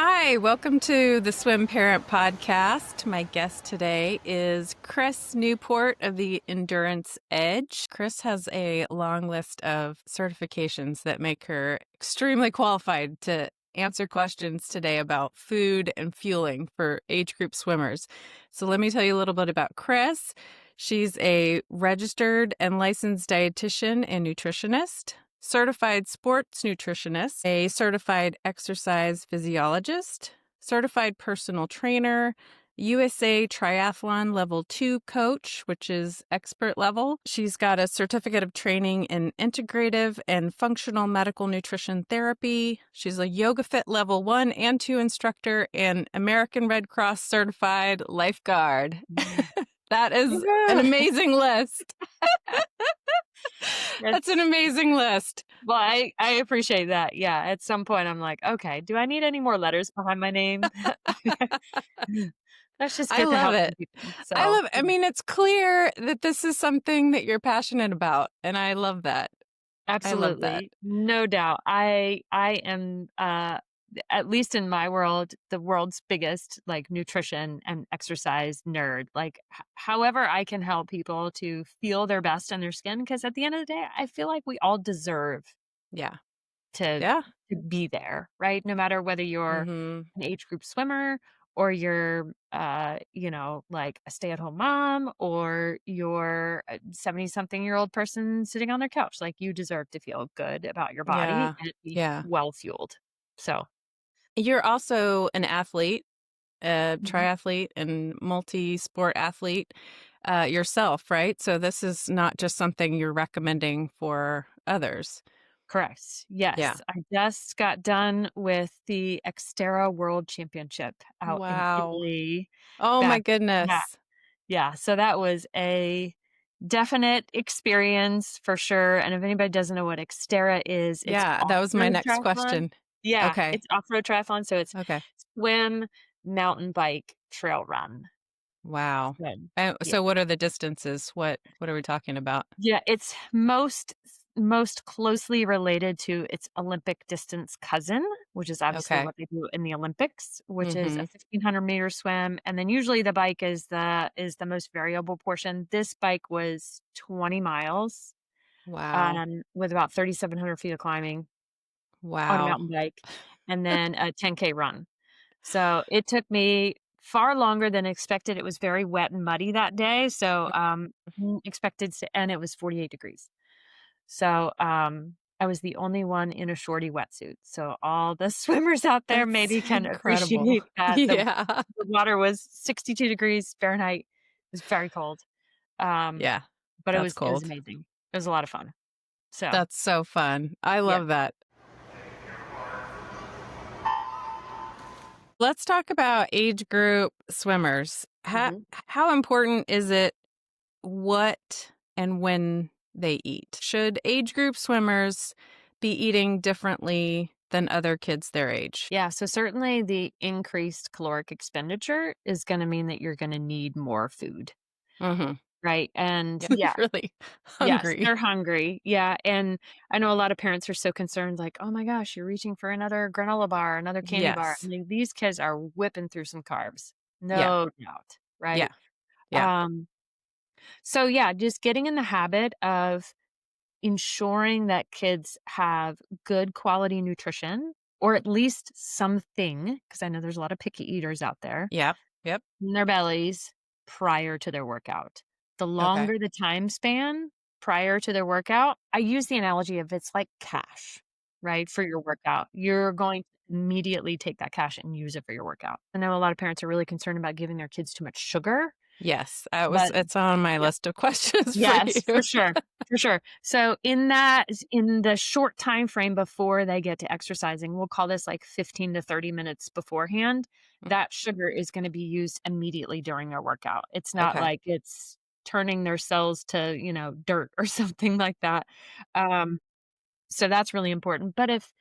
Hi, welcome to the Swim Parent Podcast. My guest today is Chris Newport of the Endurance Edge. Chris has a long list of certifications that make her extremely qualified to answer questions today about food and fueling for age group swimmers. So let me tell you a little bit about Chris. She's a registered and licensed dietitian and nutritionist, certified sports nutritionist, a certified exercise physiologist, certified personal trainer, USA Triathlon Level 2 coach, which is expert level. She's got a certificate of training in integrative and functional medical nutrition therapy. She's a Yoga Fit Level 1 and 2 instructor and American Red Cross certified lifeguard. That is an amazing list. That's an amazing list. Well, I appreciate that. Yeah. At some point, I'm like, okay, do I need any more letters behind my name? Let's just I get to love helping it. people. I mean, it's clear that this is something that you're passionate about, and I love that. I love that. Absolutely. No doubt. I am, at least in my world, the world's biggest like nutrition and exercise nerd. Like, however I can help people to feel their best in their skin, because at the end of the day, I feel like we all deserve Yeah. to Yeah. be there, right? No matter whether you're Mm-hmm. an age group swimmer or you're, like a stay-at-home mom or you're a 70-something-year-old person sitting on their couch. Like, you deserve to feel good about your body Yeah. and be Yeah. well-fueled. So You're also an athlete, a Mhm. triathlete and multi-sport athlete yourself, right? So this is not just something you're recommending for others. Correct. Yeah. Yes. I just got done with the Xterra World Championship out in Wow. Italy Oh my back. Yeah. goodness. Yeah. So that was a definite experience for sure, and if anybody doesn't know what Xterra is, it's Yeah, that was my off-road next triathlon. question. Yeah, Okay. it's off-road triathlon, so it's Okay. swim, mountain bike, trail run. Wow. Good. Yeah. So what are the distances? What are we talking about? Yeah, it's most closely related to its Olympic distance cousin, which is obviously Okay. what they do in the Olympics, which is a Mm-hmm. 1,500-meter swim, and then usually the bike is the most variable portion. This bike was 20 miles, Wow. with about 3,700 feet of climbing on a Wow. mountain bike, and then a 10K run. So, it took me far longer than expected. It was very wet and muddy that day, so, expected to and it was 48 degrees. So, I was the only one in a shorty wetsuit, so all the swimmers out there That's maybe can incredible. appreciate that. Yeah. The water was 62 degrees Fahrenheit. It was very cold, um, Yeah. but it That's was cold. amazing. It was a lot of fun. So, That's so fun. I yeah. love that. Let's talk about age group swimmers. Mhm. How important is it what and when they eat? Should age group swimmers be eating differently than other kids their age? Yeah, so certainly the increased caloric expenditure is gonna mean that you're gonna need more food, Mm-hmm. right? And Yeah, yeah, really yes, hungry. they're hungry. Yeah, and I know a lot of parents are so concerned, like, "Oh my gosh, you're reaching for another granola bar, another candy bar." I Yes. mean, these kids are whipping through some carbs, Yeah. no doubt, Yeah. right? Yeah. Um, so yeah, just getting in the habit of ensuring that kids have good quality nutrition, or at least something, because I know there's a lot of picky eaters out there, Yep. Yep. in their bellies prior to their workout. The Okay. longer the time span prior to their workout, I use the analogy of it's like cash, right? For your workout. You're going to immediately take that cash and use it for your workout. I know a lot of parents are really concerned about giving their kids too much sugar, Yes. but It's on my yeah. list of questions for Yes, you. for sure, for sure. So in the short time frame before they get to exercising, we'll call this like 15 to 30 minutes beforehand, that sugar is gonna be used immediately during their workout. It's not Okay. like it's turning their cells to, dirt or something like that. Um, so that's really important. But if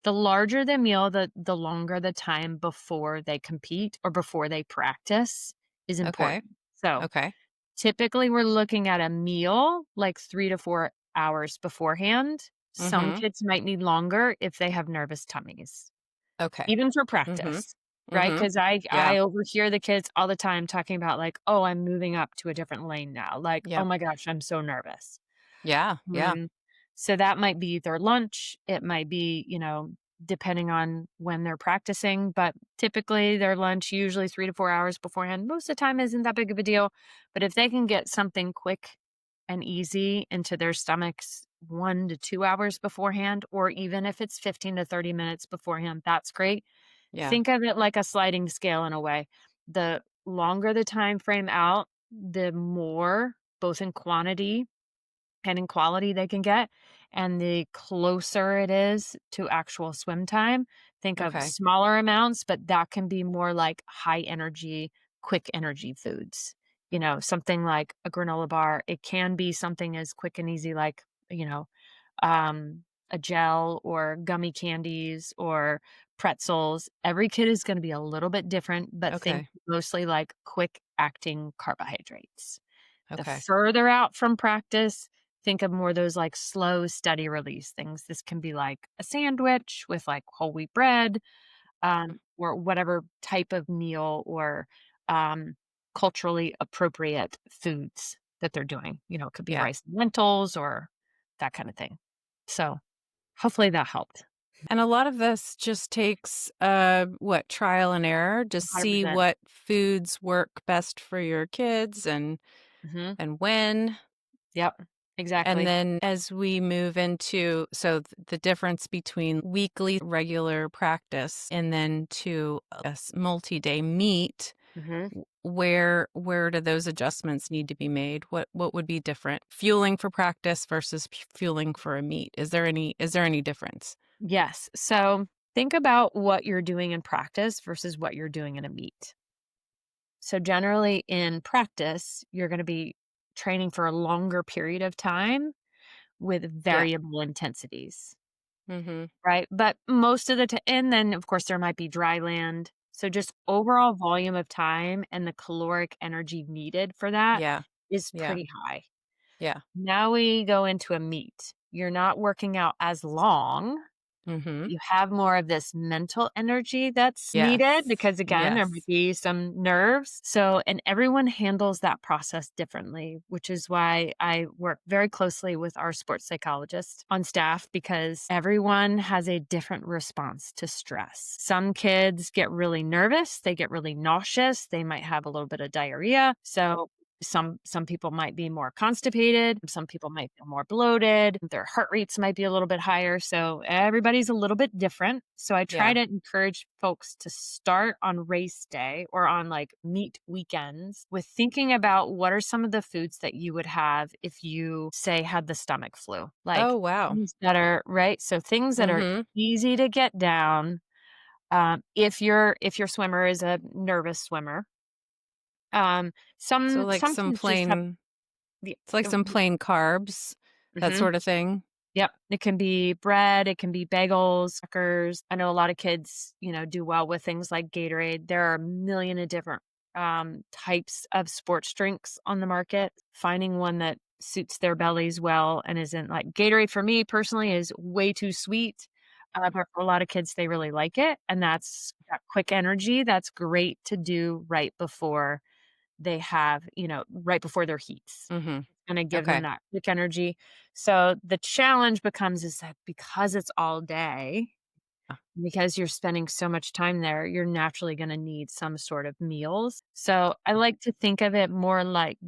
the larger the meal, the longer the time before they compete or before they practice is Okay. important. So Okay. typically, we're looking at a meal, like 3 to 4 hours beforehand. Some Mm-hmm. kids might need longer if they have nervous tummies. Okay. even for Mhm. practice, right? Mhm. Because I Yeah. I overhear the kids all the time talking about like, "Oh, I'm moving up to a different lane now." Like, "Oh Yep. my gosh, I'm so nervous." Yeah. Yeah. Mm, so that might be their lunch. It might be, depending on when they're practicing, but typically their lunch usually 3 to 4 hours beforehand. Most of the time isn't that big of a deal, but if they can get something quick and easy into their stomachs 1 to 2 hours beforehand, or even if it's 15 to 30 minutes beforehand, that's great. Yeah. Think of it like a sliding scale in a way. The longer the time frame out, the more, both in quantity and in quality they can get, and the closer it is to actual swim time, think of Okay. smaller amounts, but that can be more like high energy, quick energy foods. Something like a granola bar. It can be something as quick and easy like, you know, um, a gel or gummy candies or pretzels. Every kid is going to be a little bit different, but think Okay. mostly like quick acting carbohydrates. The Okay. further out from practice, think of more those like slow, steady release things. This can be like a sandwich with like whole wheat bread, or whatever type of meal or um, culturally appropriate foods that they're doing. It could be Yeah. rice and lentils or that kind of thing. So hopefully that helped. And a lot of this just takes what, trial and error to see 100%. what foods work best for your kids Hmm. and when. Yep, And exactly. then as we move into the difference between weekly regular practice and then to a multi-day meet, Hmm. where do those adjustments need to be made? What would be different? Fueling for practice versus fueling for a meet. Is there any difference? Yes. So think about what you're doing in practice versus what you're doing in a meet. So, generally in practice, you're going to be training for a longer period of time with Yeah. variable intensities, Mhm. right? But most of the time, and then of course, there might be dry land. So, just overall volume of time and the caloric energy needed for that Yeah. is Yeah. pretty high. Yeah. Now we go into a meet. You're not working out as long. Mhm. You have more of this mental energy that's needed Yes. because, again, there might Yes. be some nerves. So, and everyone handles that process differently, which is why I work very closely with our sports psychologist on staff because everyone has a different response to stress. Some kids get really nervous, they get really nauseous, they might have a little bit of diarrhea. So, some people might be more constipated, some people might feel more bloated, their heart rates might be a little bit higher, so everybody's a little bit different. So I try Yeah. to encourage folks to start on race day or on like meet weekends with thinking about what are some of the foods that you would have if you say had the stomach flu. Oh, Like wow. things that are right, so things that are Mhm. easy to get down. If your swimmer is a nervous swimmer, So some kids just have the it's like some plain carbs, that mhm. sort of thing. Yep. It can be bread, it can be bagels, crackers. I know a lot of kids, do well with things like Gatorade. There are a million of different types of sports drinks on the market. Finding one that suits their bellies well and isn't like Gatorade for me personally is way too sweet. But for a lot of kids, they really like it. And that's that quick energy. That's great to do right before they have, right before their heats. Mhm. It's gonna give them Okay. that quick energy. So the challenge becomes is that because it's all day, Uh, because you're spending so much time there, you're naturally gonna need some sort of meals. So I like to think of it more like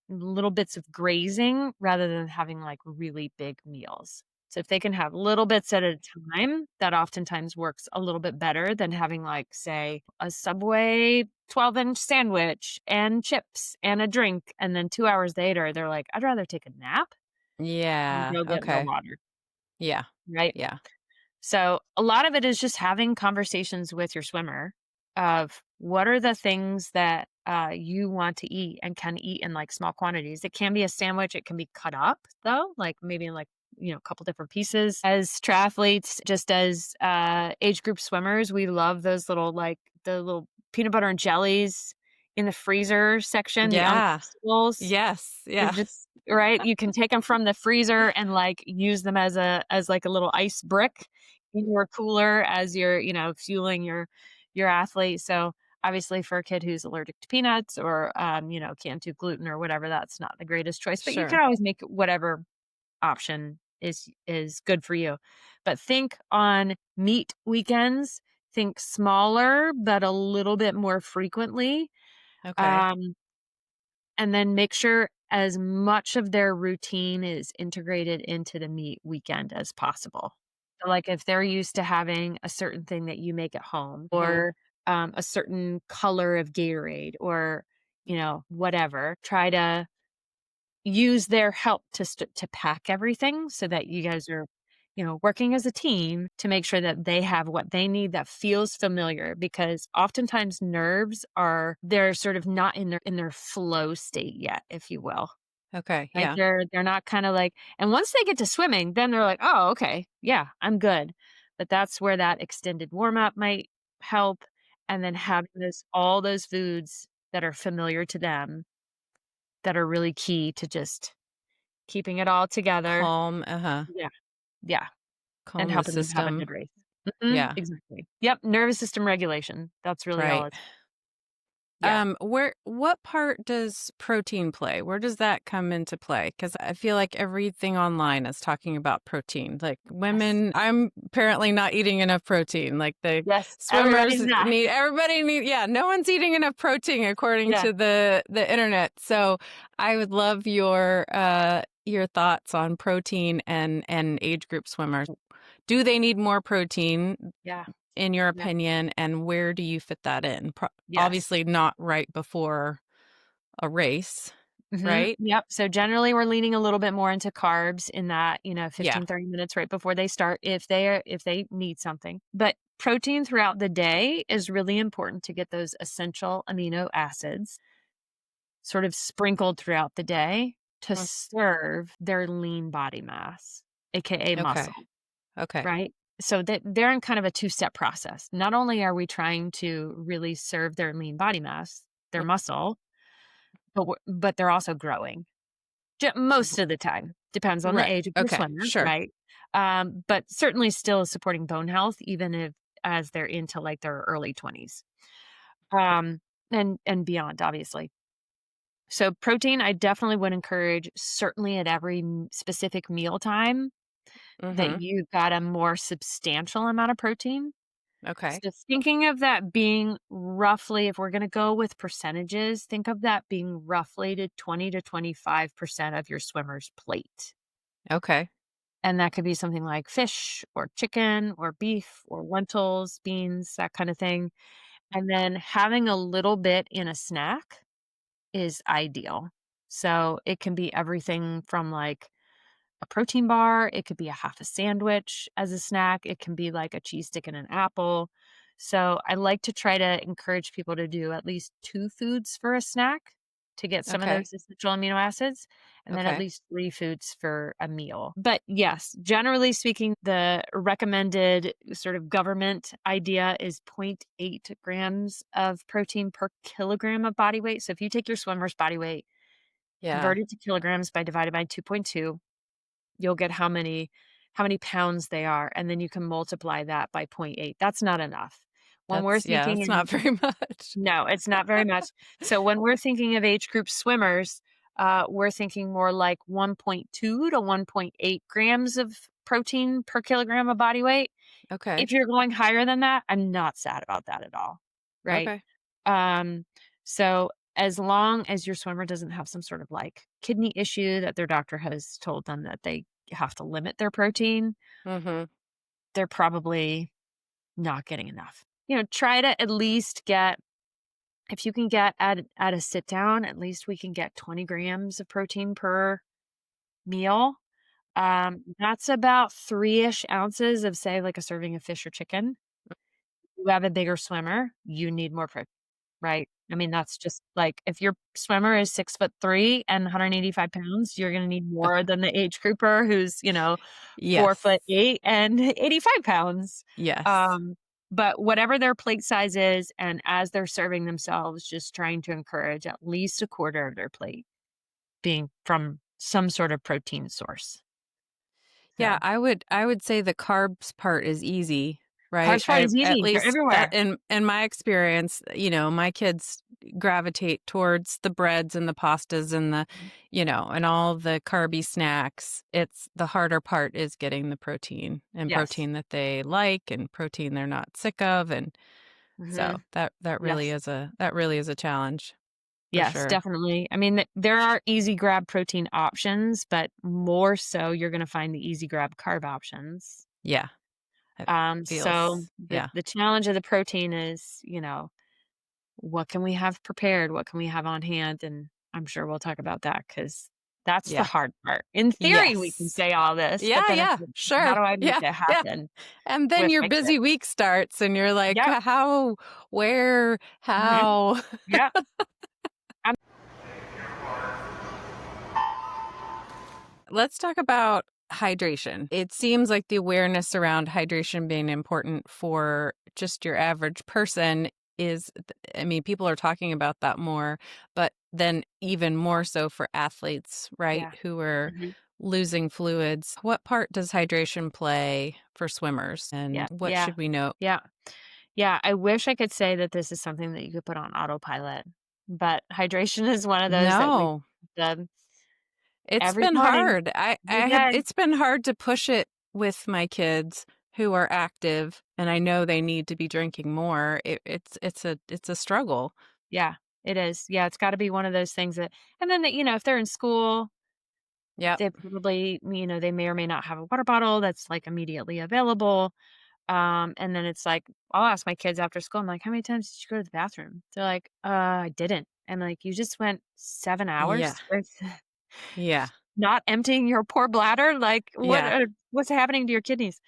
little bits of grazing rather than having like really big meals. So if they can have little bits at a time, that oftentimes works a little bit better than having like, say, a Subway 12-inch sandwich and chips and a drink. And then 2 hours later, they're like, I'd rather take a nap and Yeah. go get more Okay. water. Yeah. Right. Yeah. So a lot of it is just having conversations with your swimmer of what are the things that you want to eat and can eat in like small quantities. It can be a sandwich. It can be cut up though, like maybe in like a couple different pieces. As triathletes, just as age group swimmers, we love those little like the little peanut butter and jellies in the freezer section, the Yeah. Uncrustables. Yes. They're Yeah. just right. You can take them from the freezer and like use them as like a little ice brick in your cooler as you're, fueling your athlete. So obviously for a kid who's allergic to peanuts or can't do gluten or whatever, that's not the greatest choice. But you can Sure. always make whatever option is good for you. But think on meat weekends, think smaller, but a little bit more frequently. Okay. Um, and then make sure as much of their routine is integrated into the meat weekend as possible. So, like, if they're used to having a certain thing that you make at home Mhm. or a certain color of Gatorade or, whatever, try to use their help to pack everything so that you guys are, working as a team to make sure that they have what they need that feels familiar because oftentimes nerves they're sort of not in their flow state yet, if you will. Okay. Like Yeah. they're not kind of like, and once they get to swimming, then they're like, "Oh, okay. Yeah, I'm good." But that's where that extended warm up might help and then having all those foods that are familiar to them that are really key to just keeping it all together. Calm. Uh-huh. Yeah, yeah, and Calm the helping them have a system. good race. Yeah. Exactly. Yep, nervous system regulation. That's really all Right. it's yeah. What part does protein play? Where does that come into play? Because I feel like everything online is talking about protein. Like Yes. women, I'm apparently not eating enough protein. Like the Yes, swimmers everybody's not. yeah, no one's eating enough protein according Yeah, to the internet. So I would love your thoughts on protein and age group swimmers. Do they need more protein? yeah, In your yeah. opinion, and where do you fit that in? Yes. Obviously not right before a race, right? Yep. So generally we're leaning a little bit more into carbs in that, Yeah. 15, 30 minutes right before they start if they need something. But protein throughout the day is really important to get those essential amino acids sort of sprinkled throughout the day to Mm, serve their lean body mass, aka okay. muscle, Okay. right? So that they're in kind of a two-step process. Not only are we trying to really serve their lean body mass, their Mm, muscle, but they're also growing. Most of the time, depends on the right. age of your Okay. swimmer, Sure. right? But certainly still supporting bone health, even if as they're into like their early 20s, um, and beyond, obviously. So protein, I definitely would encourage, certainly at every specific meal time, that Mhm. you've got a more substantial amount of protein. Okay. So thinking of that being roughly, if we're going to go with percentages, think of that being roughly to 20 to 25% of your swimmer's plate. Okay. And that could be something like fish or chicken or beef or lentils, beans, that kind of thing. And then having a little bit in a snack is ideal. So it can be everything from like a protein bar, it could be a half a sandwich as a snack, it can be like a cheese stick and an apple. So I like to try to encourage people to do at least 2 foods for a snack to get some of Okay. those essential amino acids, and then at Okay. least 3 foods for a meal. But yes, generally speaking, the recommended sort of government idea is zero point 0.8 grams of protein per kilogram of body weight. So if you take your swimmer's body weight, Yeah. convert it to kilograms by divided by 2.2, you'll get how many pounds they are, and then you can multiply that by zero point 0.8. That's not enough. When we're thinking That's not in very much. No, it's not very much. So when we're thinking of age group swimmers, we're thinking more like 1.2 to 1.8 grams of protein per kilogram of body weight. Okay. If you're going higher than that, I'm not sad about that at all, right? Okay. Um, so as long as your swimmer doesn't have some sort of like kidney issue that their doctor has told them that they have to limit their protein, Mhm. they're probably not getting enough. Try to at least get, if you can get at a sit down, at least we can get 20 grams of protein per meal. That's about 3-ish ounces of, say, like a serving of fish or chicken. You have a bigger swimmer, you need more protein. Right. I mean, that's just like if your swimmer is 6'3" and 185 pounds, you're gonna need more than the age grouper who's, Yes. 4'8" and 85 pounds. Yes. Um, but whatever their plate size is, and as they're serving themselves, just trying to encourage at least a quarter of their plate being from some sort of protein source. Yeah, So I would say the carbs part is easy, right? carbs part is At easy. They're least everywhere. in my experience, my kids gravitate towards the breads and the pastas and and all the carby snacks. It's the harder part is getting the protein and Yes. protein that they like and protein they're not sick of, and so Mhm. that Yes. really is a challenge for Yes, sure. definitely. I mean, there are easy grab protein options, but more so you're gonna find the easy grab carb options. Yeah, it So feels the yeah. the challenge of the protein is, what can we have prepared? What can we have on hand? And I'm sure we'll talk about that because that's the Yeah. hard part. In theory, we can Yes. say all this, but Yeah, then it's yeah, like, how sure. do I make Yeah, it yeah. happen And then with your my busy kids? week starts and you're like, Yep. how, where, Mhm. how? Yep. I'm Let's talk about hydration. It seems like the awareness around hydration being important for just your average person I mean, people are talking about that more, but then even more so for athletes, right, Yeah. who are Mhm. losing fluids. What part does hydration play for swimmers, Yeah. and what Yeah. should we know? Yeah. Yeah, I wish I could say that this is something that you could put on autopilot, but hydration is one of those that we No. done It's every been morning, hard. every day. It's been hard to push it with my kids who are active, and I know they need to be drinking more. It's a struggle. Yeah, it is. Yeah, it's gotta be one of those things that and then if they're in school, Yep. they probably, they may or may not have a water bottle that's, like, immediately available, and then it's like, I'll ask my kids after school, I'm like, "How many times did you go to the bathroom?" They're like, I didn't." I'm like, "You just went 7 Yeah. hours with Yeah. not emptying your poor bladder? Like, Yeah. what's happening to your kidneys?"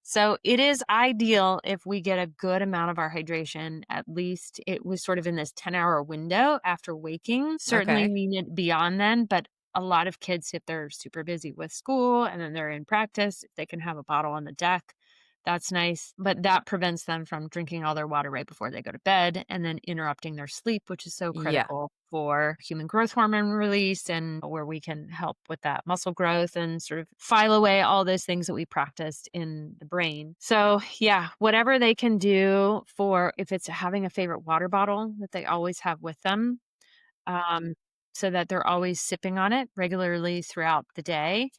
So it is ideal if we get a good amount of our hydration, at least it was sort of in this 10-hour window after waking. Certainly Okay. we need beyond then, but a lot of kids, if they're super busy with school and then they're in practice, if they can have a bottle on the deck, that's nice. But that prevents them from drinking all their water right before they go to bed and then interrupting their sleep, which is so Yeah. critical for human growth hormone release and where we can help with that muscle growth and sort of file away all those things that we practiced in the brain. So, yeah, whatever they can do for if it's having a favorite water bottle that they always have with them, um, so that they're always sipping on it regularly throughout the day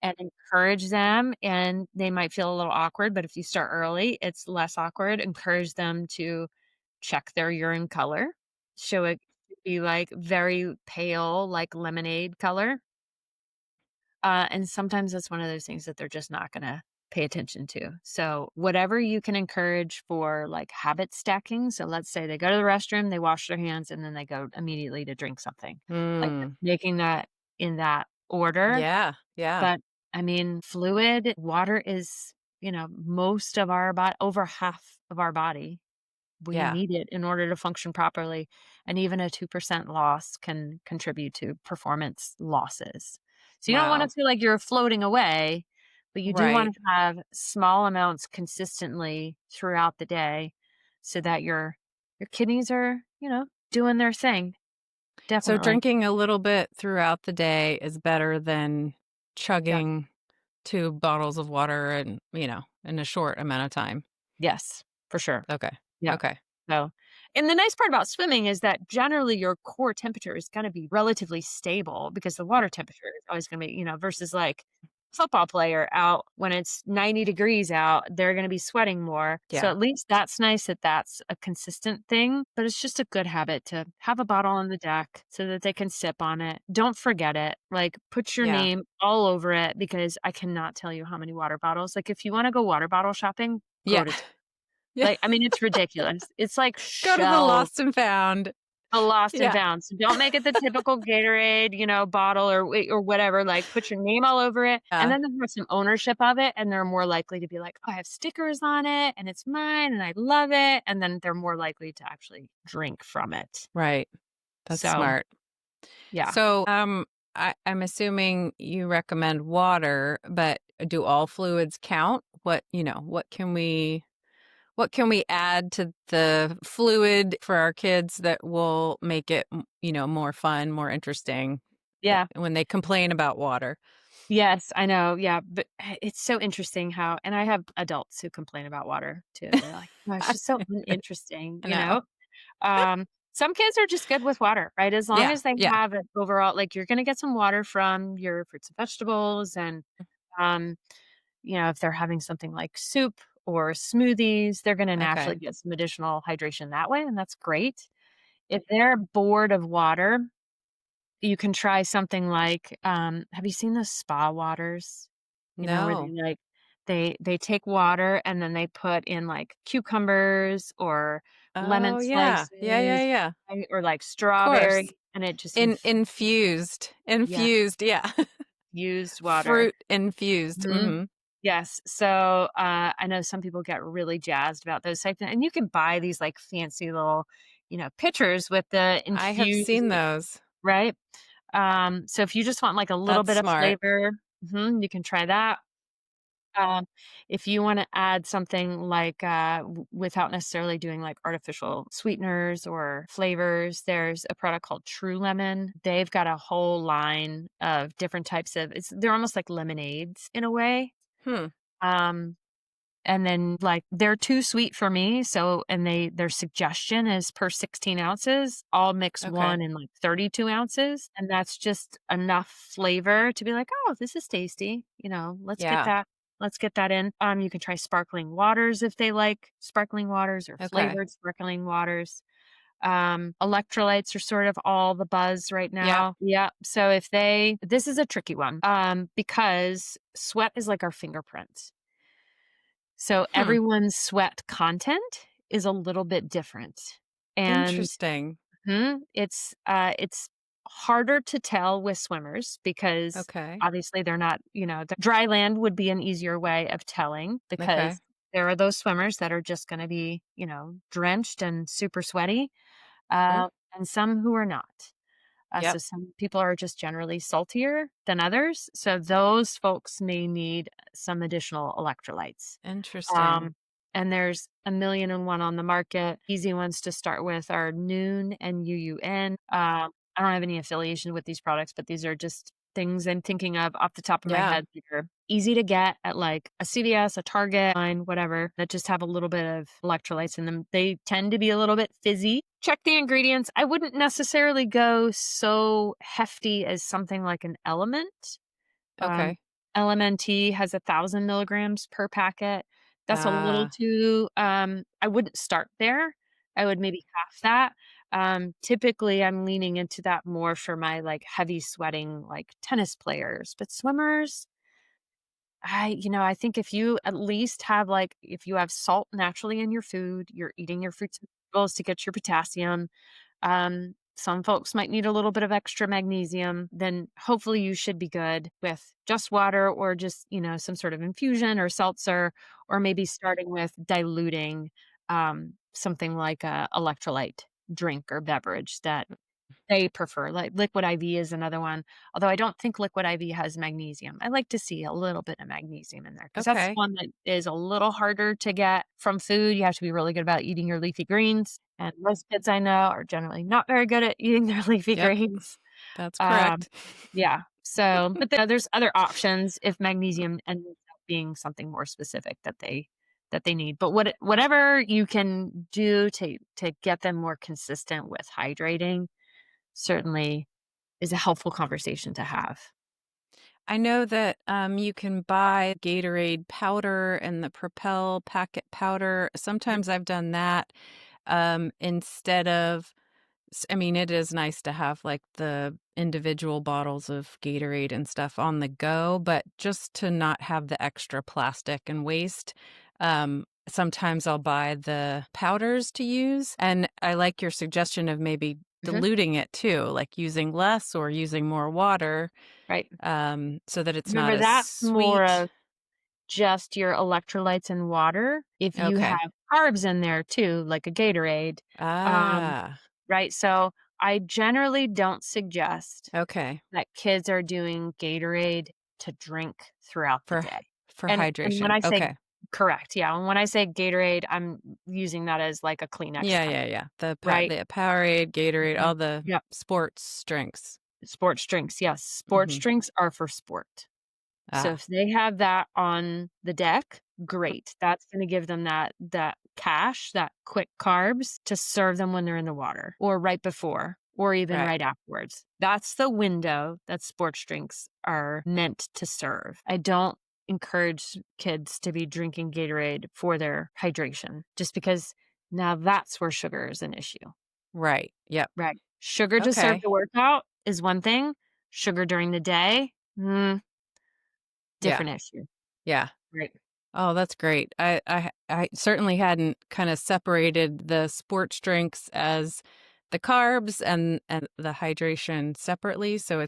and encourage them. And they might feel a little awkward, but if you start early, it's less awkward. Encourage them to check their urine color. Show it to be like very pale, like lemonade color. And sometimes that's one of those things that they're just not going to pay attention to. So, whatever you can encourage for like habit stacking. So, let's say they go to the restroom, they wash their hands, and then they go immediately to drink something, like Mm. making that in that order. Yeah. Yeah. But I mean, fluid, water is, most of our body, over half of our body. We Yeah. need it in order to function properly, and even a 2% loss can contribute to performance losses. So you don't wanna Wow. feel like you're floating away, but you do wanna Right. have small amounts consistently throughout the day so that your kidneys are, doing their thing. So Definitely. drinking a little bit throughout the day is better than Yeah. chugging 2 bottles of water in a short amount of time. Yes, for sure. Okay. Yeah. Okay. So and the nice part about swimming is that generally your core temperature is gonna be relatively stable because the water temperature is always gonna be, versus like football player out when it's 90 degrees out, they're gonna be sweating more. So Yeah. at least that's nice that that's a consistent thing, but it's just a good habit to have a bottle on the deck so that they can sip on it. Don't forget it. Like put your Yeah. name all over it because I cannot tell you how many water bottles. Like if you want to go water bottle shopping, go Yeah. to Yeah. like, I mean, it's ridiculous. It's like Go to the shelves lost and found. of lost and Yeah. found. So don't make it the typical Gatorade, bottle or whatever. Like, put your name all over it, and Yeah. then they have some ownership of it, and they're more likely to be like, "Oh, I have stickers on it, and it's mine, and I love it," and then they're more likely to actually drink from it. Right. That's So, smart. yeah. So, I'm assuming you recommend water, but do all fluids count? What can we add to the fluid for our kids that will make it, more fun, more interesting Yeah. when they complain about water? Yes, I know, yeah, but it's so interesting how and I have adults who complain about water too. They're like, "Oh, it's just so uninteresting," I you know. know? Some kids are just good with water, right? As long Yeah, as they yeah. have an overall like, you're gonna get some water from your fruits and vegetables and, um, if they're having something like soup or smoothies, they're gonna naturally Okay. get some additional hydration that way, and that's great. If they're bored of water, you can try something like, have you seen the spa waters? Where they, No. like they take water and then they put in, like, cucumbers or lemon Oh, yeah. Yeah, yeah, slices, yeah. right, or, like, Of course. strawberry, and it just yeah, Infused, yeah. used water. Fruit infused, Mhm. mhm. Yes, so, I know some people get really jazzed about those type and you can buy these, like, fancy little, pitchers with the I have infused seen those. right? So if you just want, like, a little That's bit of smart. flavor you can try that. Um, if you wanna add something like, without necessarily doing, like, artificial sweeteners or flavors, there's a product called True Lemon. They've got a whole line of different types of they're almost like lemonades in a way. Hmm, Um and then, like, they're too sweet for me, so and their suggestion is per 16 ounces, I'll mix okay. 1 in, like, 32 ounces, and that's just enough flavor to be like, "Oh, this is tasty," Yeah, let's get that in. You can try sparkling waters if they like sparkling waters or okay. flavored sparkling waters. Electrolytes are sort of all the buzz right Yep. now. Yeah, so if they this is a tricky one, because sweat is like our fingerprints. So Hmm, everyone's sweat content is a little bit different. And interesting. it's harder to tell with swimmers because Okay, obviously they're not, the dry land would be an easier way of telling okay. because there are those swimmers that are just going to be, drenched and super sweaty, Sure. and some who are not. So Yep, some people are just generally saltier than others. So those folks may need some additional electrolytes. interesting. Um, and there's a million and one on the market. Easy ones to start with are Noon and UUN. I don't have any affiliation with these products, but these are just things I'm thinking of off the top of my Yeah, head that are easy to get at like a CVS, a Target, line, whatever, that just have a little bit of electrolytes in them. They tend to be a little bit fizzy. Check the ingredients. I wouldn't necessarily go so hefty as something like an element. Um, okay. LMNT has 1,000 milligrams per packet. That's a little Ah, too I wouldn't start there. I would maybe half that. Typically, I'm leaning into that more for my, like, heavy sweating, like, tennis players, but swimmers, I think if you at least have, like if you have salt naturally in your food, you're eating your fruits and vegetables to get your potassium, some folks might need a little bit of extra magnesium, then hopefully you should be good with just water or just, some sort of infusion or seltzer, or maybe starting with diluting something like a electrolyte drink or beverage that they prefer. Like liquid IV is another one. Although I don't think liquid IV has magnesium. I like to see a little bit of magnesium in there because that's okay. one that is a little harder to get from food. You have to be really good about eating your leafy greens. And most kids I know are generally not very good at eating their leafy Yep, greens. that's Um, correct. yeah. So, but there's other options if magnesium ends up being something more specific that they need. But whatever you can do to get them more consistent with hydrating certainly is a helpful conversation to have. I know that, you can buy Gatorade powder and the Propel packet powder. Mhm. Sometimes I've done that, instead of I mean, it is nice to have, like, the individual bottles of Gatorade and stuff on the go, but just to not have the extra plastic and waste, sometimes I'll buy the powders to use, and I like your suggestion of maybe Mhm. diluting it too, like using less or using more water, Right. so that it's not Remember, as that's more sweet. of just your electrolytes and water. If you Okay. have carbs in there too, like a Gatorade, um, Ah, right? So I generally don't suggest okay. that kids are doing Gatorade to drink throughout the For day. for And when hydration. I say Okay. correct, yeah, and when I say Gatorade, I'm using that as like a Kleenex Yeah, cup, yeah, yeah. right? The Powerade, Gatorade, Mhm. all the Yep. sports drinks. Sports drinks, yes. Sports Mhm. drinks are for sport. So Ah, if they have that on the deck, great. That's gonna give them that cache, that quick carbs to serve them when they're in the water or right before or even right. right afterwards. That's the window that sports drinks are meant to serve. I don't encourage kids to be drinking Gatorade for their hydration just because now that's where sugar is an issue. Right. Yep. Right. Sugar to serve Okay. the workout is one thing. Sugar during the day, Yeah. different issue. Yeah. Right. Oh, that's great. I certainly hadn't kind of separated the sports drinks as the carbs and the hydration separately. So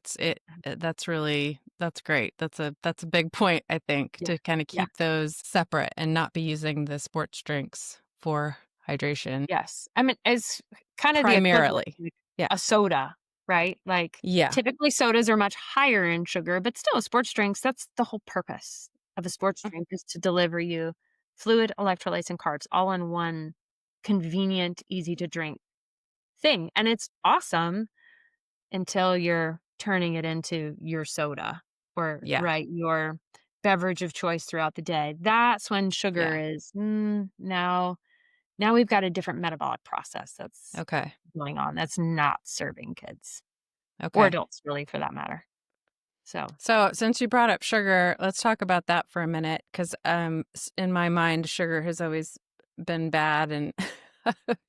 that's really that's great. That's a big point, I think, Yeah. to kind of Yeah. keep those separate and not be using the sports drinks for hydration Yes. I mean, it's kind of the equivalent primarily. to like Yeah. a soda, right? Like, Yeah. typically sodas are much higher in sugar, but still sports drinks, that's the whole purpose of a sports drink is to deliver you fluid, electrolytes, and carbs all in one convenient, easy to drink thing. And it's awesome until you're turning it into your soda or, Yeah. right, your beverage of choice throughout the day. That's when sugar Yeah. is, now we've got a different metabolic process that's Okay. going on that's not serving kids or Okay. adults really for that matter. So, So, since you brought up sugar, let's talk about that for a minute because in my mind, sugar has always been bad. And,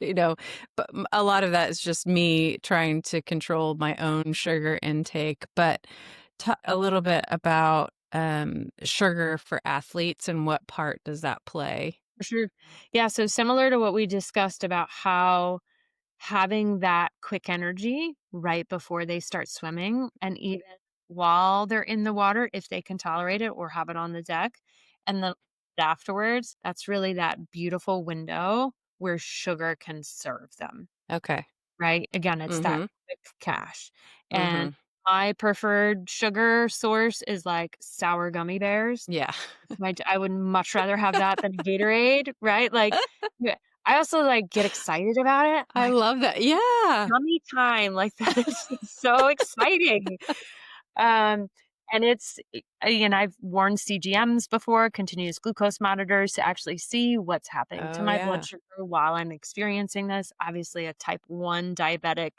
you know, but a lot of that is just me trying to control my own sugar intake. But a little bit about sugar for athletes and what part does that play? for sure. Yeah, so similar to what we discussed about how having that quick energy right before they start swimming and even while they're in the water, if they can tolerate it or have it on the deck, and then afterwards, that's really that beautiful window where sugar can serve them. Okay. Right? Again, it's that Mm-hmm. quick cash. And Mm-hmm. my preferred sugar source is, like, sour gummy bears. Yeah. I would much rather have that than a Gatorade, right? Like, yeah, I also, like, get excited about it. I'm I like, love that. Yeah. "Gummy time!" Like, that is so exciting. Um, and it's again, I've worn CGMs before, continuous glucose monitors, to actually see what's happening to Oh, my blood yeah. sugar while I'm experiencing this. Obviously, a type 1 diabetic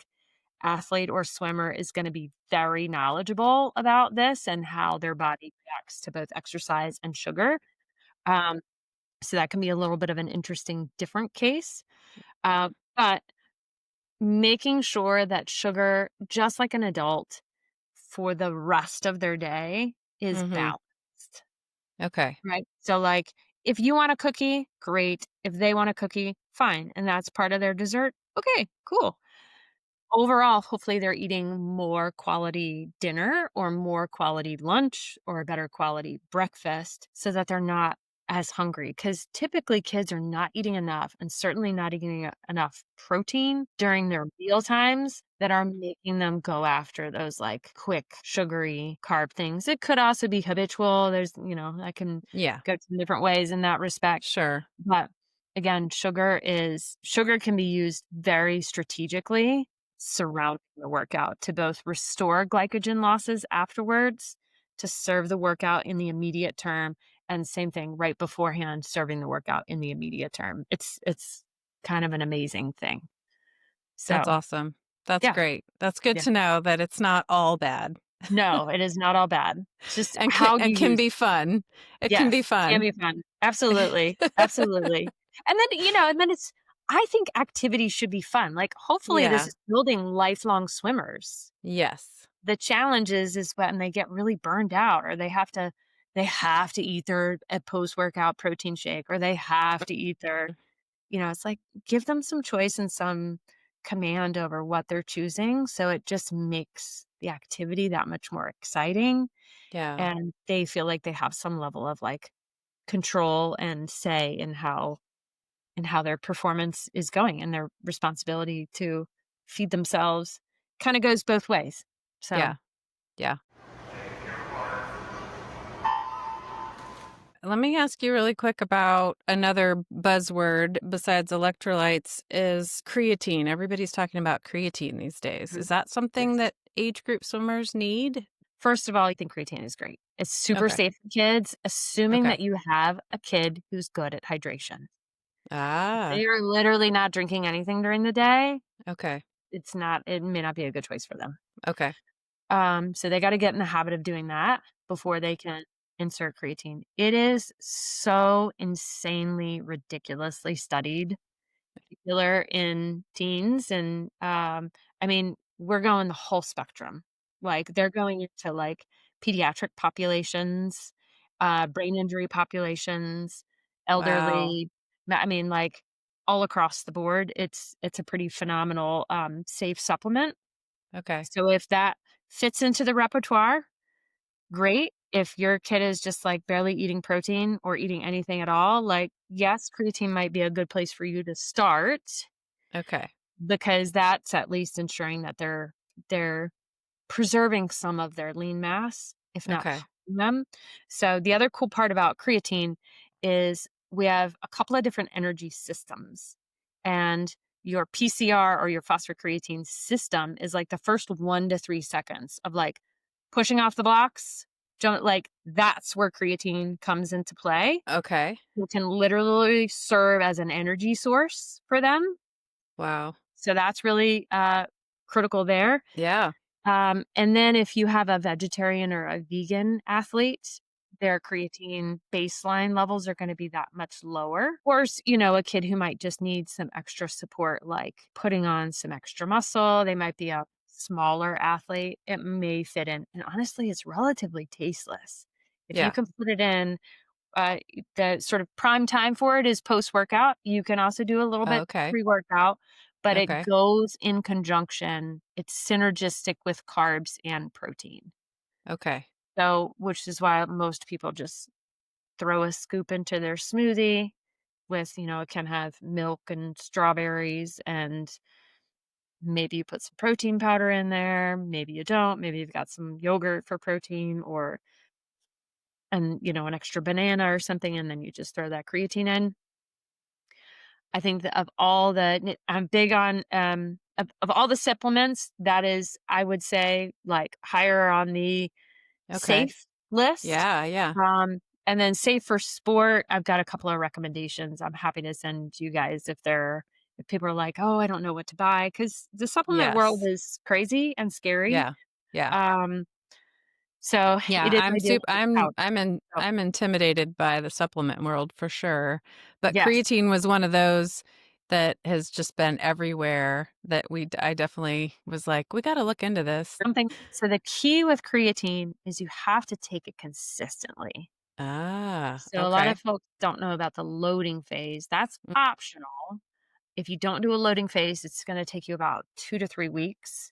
athlete or swimmer is gonna be very knowledgeable about this and how their body reacts to both exercise and sugar. Um, so that can be a little bit of an interesting different case. But making sure that sugar, just like an adult, for the rest of their day is Mm-hmm. balanced, Okay. right? So, like, if you want a cookie, great. If they want a cookie, fine, and that's part of their dessert, okay, cool. Overall, hopefully, they're eating more quality dinner or more quality lunch or a better quality breakfast so that they're not as hungry. Because typically, kids are not eating enough and certainly not eating enough protein during their meal times that are making them go after those like quick, sugary carb things. It could also be habitual. I can Yeah. go some different ways in that respect. Sure. But again, sugar can be used very strategically surrounding the workout to both restore glycogen losses afterwards, to serve the workout in the immediate term, and same thing right beforehand, serving the workout in the immediate term. It's kind of an amazing thing. That's So, awesome. That's yeah, great. That's good yeah. to know that it's not all bad No, it is not all bad. It's just and how you can use be it. fun. It can Yes, be can fun. be fun. Absolutely, absolutely. And then it's I think activity should be fun. Like, hopefully, this Yeah. is building lifelong swimmers. Yes. The challenge is when they get really burned out or they have to eat their post-workout protein shake or they have to eat their it's like, give them some choice and some command over what they're choosing, so it just makes the activity that much more exciting, Yeah. and they feel like they have some level of, like, control and say in how their performance is going and their responsibility to feed themselves kinda goes both ways. So, Yeah. Yeah. Let me ask you really quick about another buzzword besides electrolytes is creatine. Everybody's talking about creatine these days. mhm, Is that something yes. that age group swimmers need? First of all, I think creatine is great. It's super Okay. safe for kids, assuming Okay. that you have a kid who's good at hydration. If Ah, they are literally not drinking anything during the day, okay. it may not be a good choice for them. Okay. So they gotta get in the habit of doing that before they can insert creatine. It is so insanely ridiculously studied, particular in teens, and, I mean, we're going the whole spectrum. Like, they're going into, like, pediatric populations, brain injury populations, Wow. elderly, I mean, like, all across the board. It's a pretty phenomenal, safe supplement. Okay. So if that fits into the repertoire, great. If your kid is just, like, barely eating protein or eating anything at all, like, yes, creatine might be a good place for you to start Okay. because that's at least ensuring that they're preserving some of their lean mass, if not Okay. harming them. So the other cool part about creatine is we have a couple of different energy systems, and your PCR or your phosphocreatine system is like the first 1 to 3 seconds of, like, pushing off the blocks, like, that's where creatine comes into play. Okay. It can literally serve as an energy source for them, Wow. so that's really, critical there. Yeah. And then if you have a vegetarian or a vegan athlete, their creatine baseline levels are going to be that much lower. Or, a kid who might just need some extra support, like putting on some extra muscle. They might be a smaller athlete. It may fit in. And honestly, it's relatively tasteless. If you Yeah. can put it in, the sort of prime time for it is post workout. You can also do a little bit Okay. pre workout, but it Okay. goes in conjunction. It's synergistic with carbs and protein. Okay. So, which is why most people just throw a scoop into their smoothie with, it can have milk and strawberries, and maybe you put some protein powder in there. Maybe you don't. Maybe you've got some yogurt for protein, or, and, an extra banana or something. And then you just throw that creatine in. I think that of all I'm big on, of all the supplements, that is, I would say, like, higher on the Okay. safe list. Yeah. Yeah. And then safe for sport, I've got a couple of recommendations. I'm happy to send you guys if people are like, "Oh, I don't know what to buy," because the supplement world Yes. is crazy and scary. Yeah. Yeah. Um, so Yeah, it is ideal with powder. So, I'm intimidated by the supplement world for sure. But yes. creatine was one of those that has just been everywhere that I definitely was like, we got to look into this. So the key with creatine is you have to take it consistently. Ah, So a lot okay. of folks don't know about the loading phase. That's optional. If you don't do a loading phase, it's going to take you about 2 to 3 weeks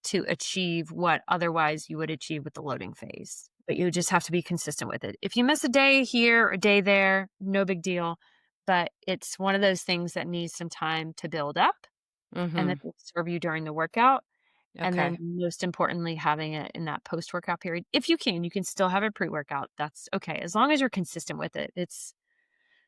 to achieve what otherwise you would achieve with the loading phase. But you just have to be consistent with it. If you miss a day here, a day there, no big deal. But it's one of those things that needs some time to build up and that Mhm. will serve you during the workout. And then Okay. most importantly, having it in that post-workout period. If you can still have it pre-workout. That's okay. As long as you're consistent with it.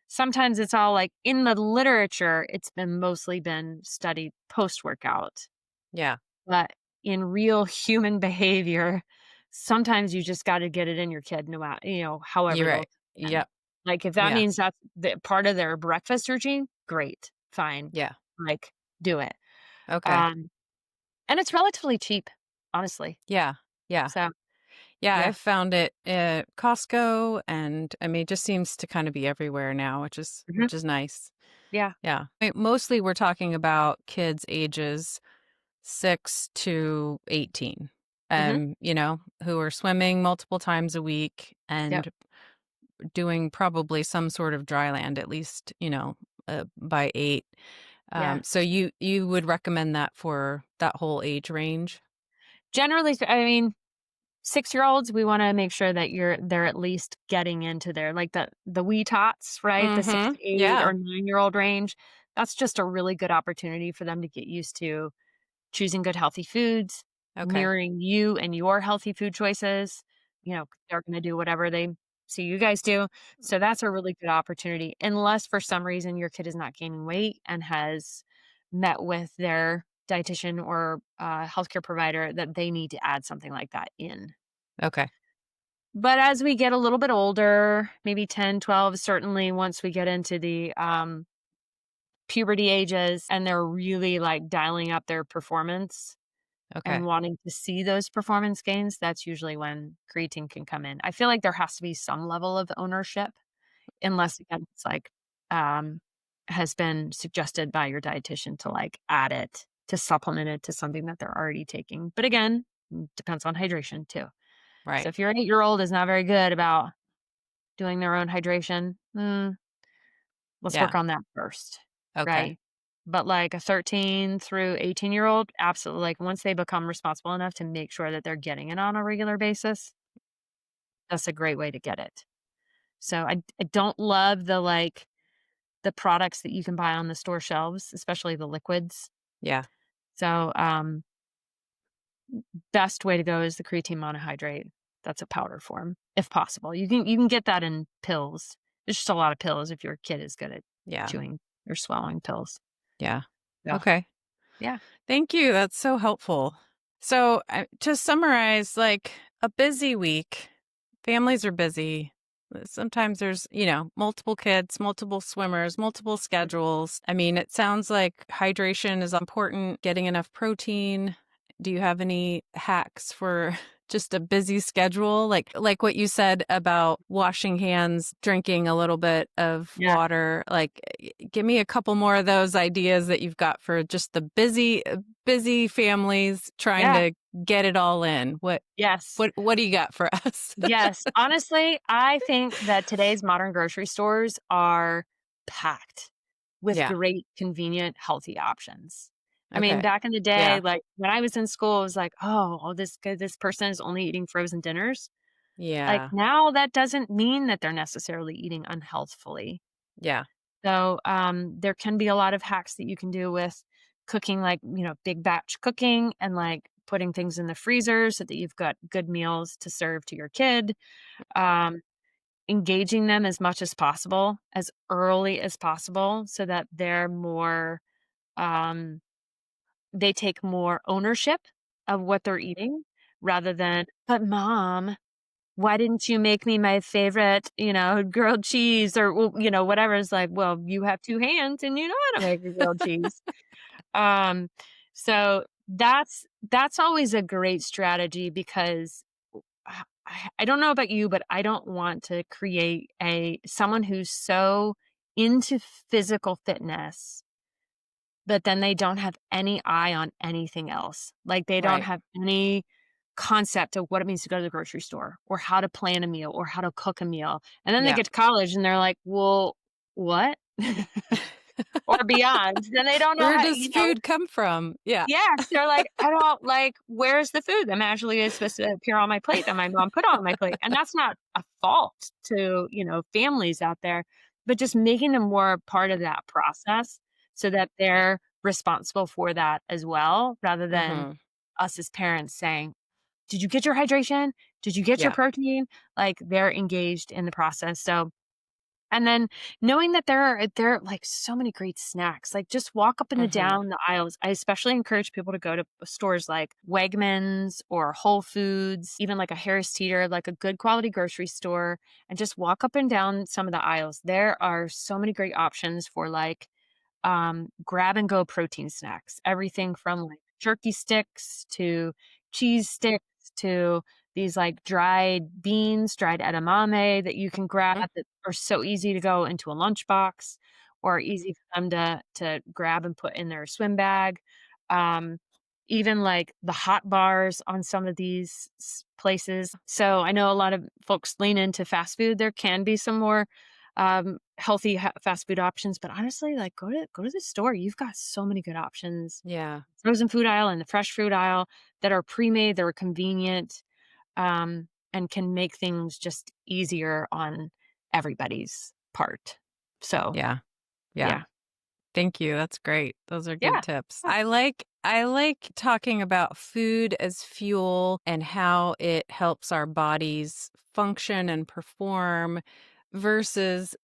Sometimes it's all like in the literature, it's mostly been studied post-workout, Yeah. but in real human behavior, sometimes you just gotta get it in your kid no matter, however You're they'll right. and, Yep. like, if that Yeah. means that's the part of their breakfast routine, great, fine, Yeah. like, do it. Okay. Um, and it's relatively cheap, honestly. Yeah. Yeah. So, Yeah, yeah. I've found it at Costco, and I mean, it just seems to kind of be everywhere now, Mhm. which is nice. Yeah. Yeah. Mostly we're talking about kids ages 6 to 18. Mhm. Who are swimming multiple times a week Yep. and doing probably some sort of dry land at least, by 8. Yeah. So you would recommend that for that whole age range? Generally, I mean, 6-year-olds, we wanna make sure that they're at least getting into their, like, the wee tots, right? The 6 Mhm. to 8 Yeah. or 9-year-old range. That's just a really good opportunity for them to get used to choosing good healthy foods, Okay. mirroring you and your healthy food choices. They're gonna do whatever they see you guys do. So that's a really good opportunity, unless for some reason your kid is not gaining weight and has met with their dietitian or, healthcare provider that they need to add something like that in. Okay. But as we get a little bit older, maybe 10, 12, certainly once we get into the puberty ages and they're really like dialing up their performance and Okay. wanting to see those performance gains, that's usually when creatine can come in. I feel like there has to be some level of ownership, unless again it's like um, has been suggested by your dietitian to like add it to supplement it to something that they're already taking. But again, depends on hydration too. So Right. if your 8-year-old is not very good about doing their own hydration, let's work Yeah. on that first, Okay. right? But like a 13 through 18-year-old, absolutely. Like once they become responsible enough to make sure that they're getting it on a regular basis, that's a great way to get it. So I don't love the like the products that you can buy on the store shelves, especially the liquids. Yeah. So best way to go is the creatine monohydrate. That's a powder form, if possible. You can get that in pills. There's just a lot of pills if your kid is good at Yeah. chewing or swallowing pills. Yeah. Yeah. Okay. Yeah. Thank you. That's so helpful. So, to summarize, like a busy week, families are busy. Sometimes there's, multiple kids, multiple swimmers, multiple schedules. I mean, it sounds like hydration is important, getting enough protein. Do you have any hacks for just a busy schedule? Like what you said about washing hands, drinking a little bit of Yeah. water. Like give me a couple more of those ideas that you've got for just the busy families trying Yeah. to get it all in. What Yes. what what do you got for us? Yes. Honestly, I think that today's modern grocery stores are packed with Yeah. great, convenient, healthy options. I mean, Okay. back in the day, Yeah. like when I was in school, it was like, oh, this person is only eating frozen dinners. Like Yeah. now that doesn't mean that they're necessarily eating unhealthfully. Yeah. So there can be a lot of hacks that you can do with cooking, like, big batch cooking and like putting things in the freezer so that you've got good meals to serve to your kid. Um, engaging them as much as possible, as early as possible, so that um, they take more ownership of what they're eating rather than, but mom, why didn't you make me my favorite, grilled cheese or, well, whatever. It's like, well, you have 2 hands and you know how to make a grilled cheese. Um, so that's always a great strategy because I don't know about you, but I don't want to create someone who's so into physical fitness, but then they don't have any eye on anything else. Like, they don't Right. have any concept of what it means to go to the grocery store or how to plan a meal or how to cook a meal. And then they Yeah. get to college and they're like, "Well, what?" Or beyond. Then they don't know Where how, does food come from? Yeah. yes, they're like, "I don't like, where's the food that magically is supposed to appear on my plate that my mom put on my plate?" And that's not a fault to, families out there, but just making them more a part of that process so that they're responsible for that as well, rather than Mhm. us as parents saying, "Did you get your hydration? Did you get your Yeah. protein?" Like, they're engaged in the process. So and then knowing that there are, like, so many great snacks, like, just walk up and Mhm. down the aisles. I especially encourage people to go to stores like Wegmans or Whole Foods, even like a Harris Teeter, like a good quality grocery store, and just walk up and down some of the aisles. There are so many great options for, like, grab and go protein snacks, everything from like jerky sticks to cheese sticks to these like dried beans, dried edamame that you can grab Mm. that are so easy to go into a lunchbox or easy for them to grab and put in their swim bag. Um, even like the hot bars on some of these places. So I know a lot of folks lean into fast food. There can be some more healthy fast food options, but honestly, like, go to the store. You've got so many good options. Yeah. Frozen food aisle and the fresh food aisle that are pre-made, that are convenient, and can make things just easier on everybody's part. So, Yeah. Yeah. yeah. Thank you. That's great. Those are good Yeah. tips. Yeah. I like talking about food as fuel and how it helps our bodies function and perform versus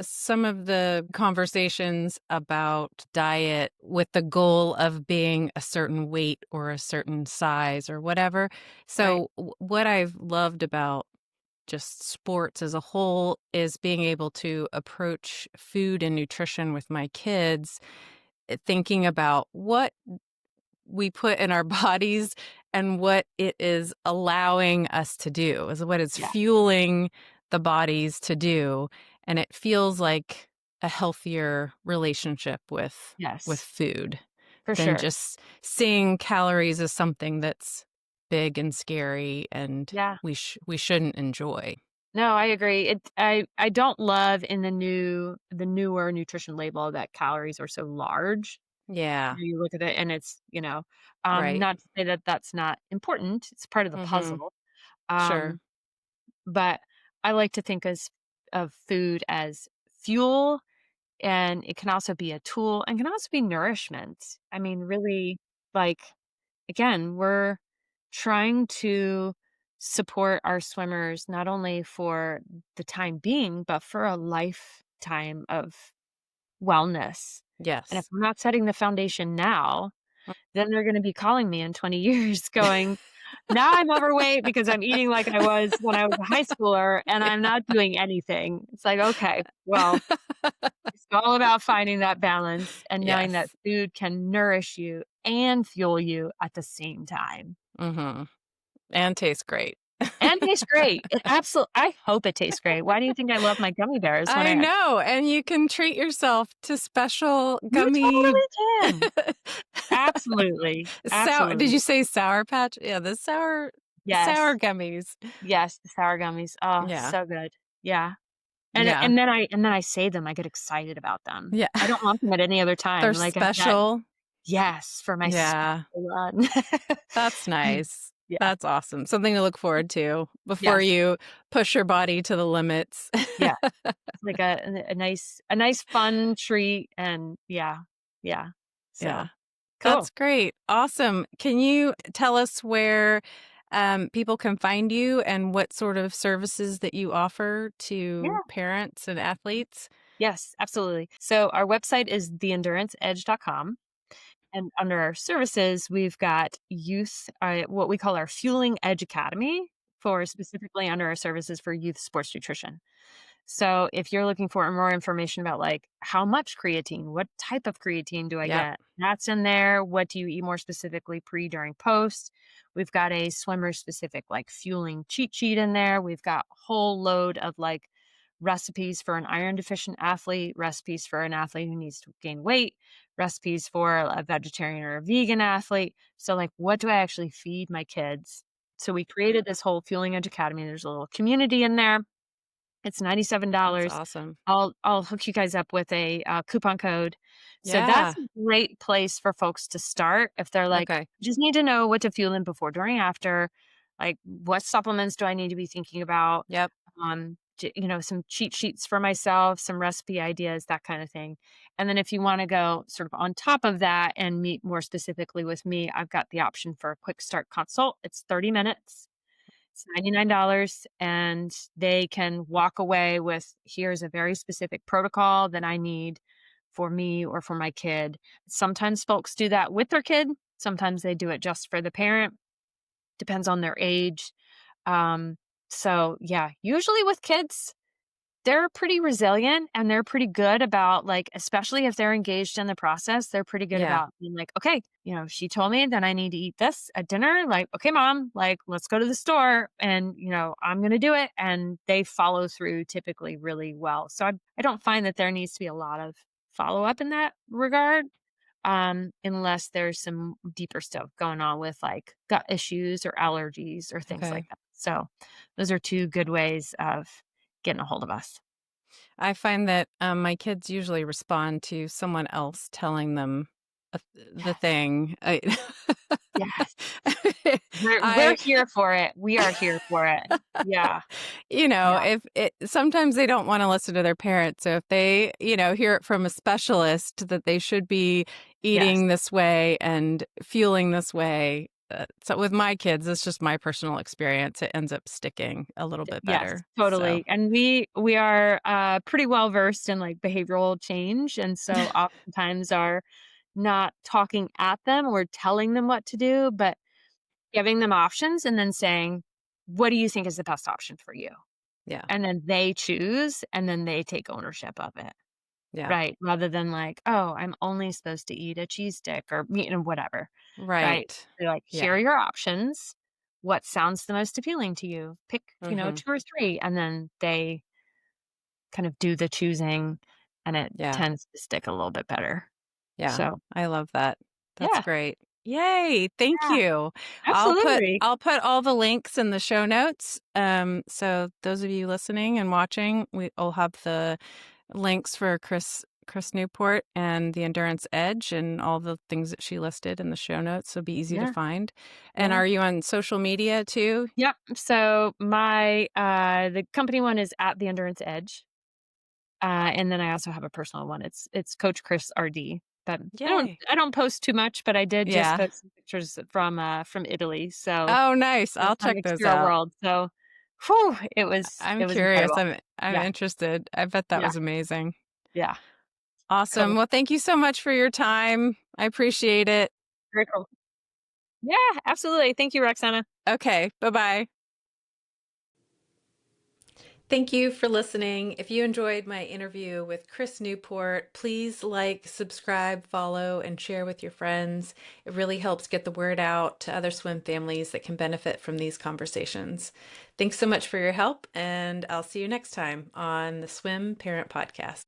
some of the conversations about diet with the goal of being a certain weight or a certain size or whatever. Right. So, what I've loved about just sports as a whole is being able to approach food and nutrition with my kids, thinking about what we put in our bodies and what it is allowing us to do, is what it's Yeah. fueling the bodies to do. And it feels like a healthier relationship with Yes, food for than sure. just seeing calories as something that's big and scary and Yeah. we shouldn't enjoy. No, I agree. I don't love in the newer nutrition label that calories are so large. Yeah, You look at it and it's, right. not to say that that's not important. It's part of the Mhm. puzzle. Sure. Um, but I like to think of food as fuel, and it can also be a tool and can also be nourishment. I mean, really, like, again, we're trying to support our swimmers not only for the time being, but for a lifetime of wellness. And if Yes. we're not setting the foundation now, Mm. then they're gonna be calling me in 20 years going, "Now I'm overweight because I'm eating like I was when I was a high schooler, and I'm not doing anything." It's like, "Okay, well, it's all about finding that balance and knowing that Yes. food can nourish you and fuel you at the same time." Mhm. And tastes great. And tastes great. It I hope it tastes great. Why do you think I love my gummy bears when I I know, and you can treat yourself to special You gummy totally can. Absolutely, sour did absolutely. you say Sour Patch? Yeah, the sour Yes, gummies. yes, the sour gummies. Oh, Yeah. so good. Yeah. And Yeah. and then I say them, I get excited about them. Yeah. I don't want them at any other They're time, like, that special. yes, for my special Yeah. one. That's nice. Yeah. That's awesome. Something to look forward to before Yes, you push your body to the limits. yeah. It's like a nice fun treat and yeah, yeah. Yeah. So, That's cool. great. Awesome. Can you tell us where people can find you and what sort of services that you offer to Yeah. parents and athletes? Yes, absolutely. So, our website is theenduranceedge.com. And under our services, we've got youth, what we call our Fueling Edge Academy for specifically under our services for youth sports nutrition. So if you're looking for more information about like how much creatine, what type of creatine do I Yep. get? That's in there. What do you eat more specifically pre, during, post? We've got a swimmer specific like fueling cheat sheet in there. We've got a whole load of like recipes for an iron deficient athlete, recipes for an athlete who needs to gain weight, recipes for a vegetarian or a vegan athlete. So like what do I actually feed my kids? So we created this whole Fueling Edge Academy. There's a little community in there. It's That's $97. awesome. I'll hook you guys up with a, coupon code. So that's Yeah. a great place for folks to start if they're like, Okay. "Just need to know what to fuel in before, during, after. Like, what supplements do I need to be thinking about?" Yep. Some cheat sheets for myself, some recipe ideas, that kind of thing. And then if you wanna go sort of on top of that and meet more specifically with me, I've got the option for a quick start consult. It's 30 minutes. It's $99 and they can walk away with, "Here's a very specific protocol that I need for me or for my kid." Sometimes folks do that with their kid. Sometimes they do it just for the parent. Depends on their age. Um, so yeah, usually with kids, they're pretty resilient and they're pretty good about like, especially if they're engaged in the process, they're pretty good Yeah. about being like, "Okay, she told me that I need to eat this at dinner. Like, okay, mom, like, let's go to the store and, I'm going to do it." And they follow through typically really well. So I don't find that there needs to be a lot of follow up in that regard. Unless there's some deeper stuff going on with like gut issues or allergies or things like Okay. that. So those are two good ways of getting a hold of us. I find that my kids usually respond to someone else telling them the Yes. thing. Yes. We're I here for it. We are here for it. Yeah. Yeah. if it sometimes they don't wanna listen to their parents, so if they, hear it from a specialist that they should be Yes. eating this way and feeling this way, so with my kids, it's just my personal experience. It ends up sticking a little bit Yes, better. So, totally. And we are pretty well versed in like behavioral change, and so oftentimes are not talking at them or telling them what to do, but giving them options and then saying, "What do you think is the best option for you?" yeah, And then they choose and then they take ownership of it. yeah, Right? Rather than like, "Oh, I'm only supposed to eat a cheese stick," or, whatever, right? right, They're like, "Here yeah, are your options. What sounds the most appealing to you? Pick, hmm 2 or 3," and then they kind of do the choosing, and it yeah, tends to stick a little bit better. yeah. So, I love that. That's yeah, great. Yay! Thank yeah, you. absolutely. I'll put all the links in the show notes. So those of you listening and watching, we'll have the links for Chris Newport and the Endurance Edge and all the things that she listed in the show notes. So be easy to Yeah, find. And yeah. are you on social media too? Yep. So my, the company one is at the Endurance Edge. And then I also have a personal one. It's Coach Chris RD. But Yay. I don't post too much, but I did just Yeah. post some pictures from Italy. So Oh, nice. to I'll kind of check those explore a out. world. So whew, I'm it was curious. incredible. I'm Yeah. interested. I bet that Yeah. was amazing. Yeah. Awesome. Cool. Well, thank you so much for your time. I appreciate it. Very cool. Yeah, absolutely. Thank you, Roxana. Okay. Bye-bye. Thank you for listening. If you enjoyed my interview with Chris Newport, please like, subscribe, follow, and share with your friends. It really helps get the word out to other swim families that can benefit from these conversations. Thanks so much for your help, and I'll see you next time on the Swim Parent Podcast.